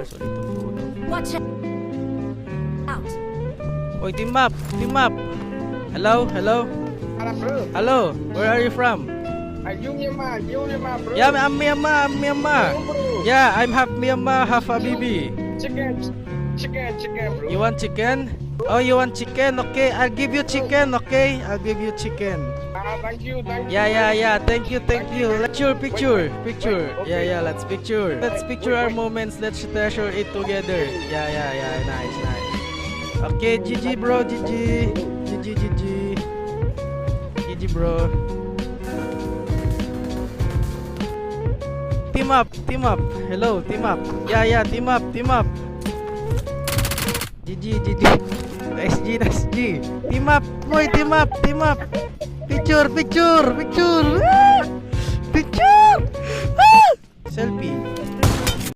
malakas ulit itong tunog. Watch out. Oy, team up! Team up! Hello? Hello? Bro. Hello? Where are you from? You Myanmar, bro. Yeah, I'm Myanmar. I'm Myanmar. Bro. Yeah, I'm half Myanmar, half Habibi. Chicken, bro. You want chicken? Oh, you want chicken? Okay, I'll give you chicken. Okay, I'll give you chicken. Thank you. Yeah. Thank you. Picture. Wait, okay. Yeah. Let's picture. Let's picture our moments. Let's treasure it together. Yeah. Nice. Okay, GG, bro. GG, bro. Team up. Hello, team up. Yeah, team up. GG. Nice G. Team up, boy, team up. Picture. Ah! Picture. Ah! Selfie.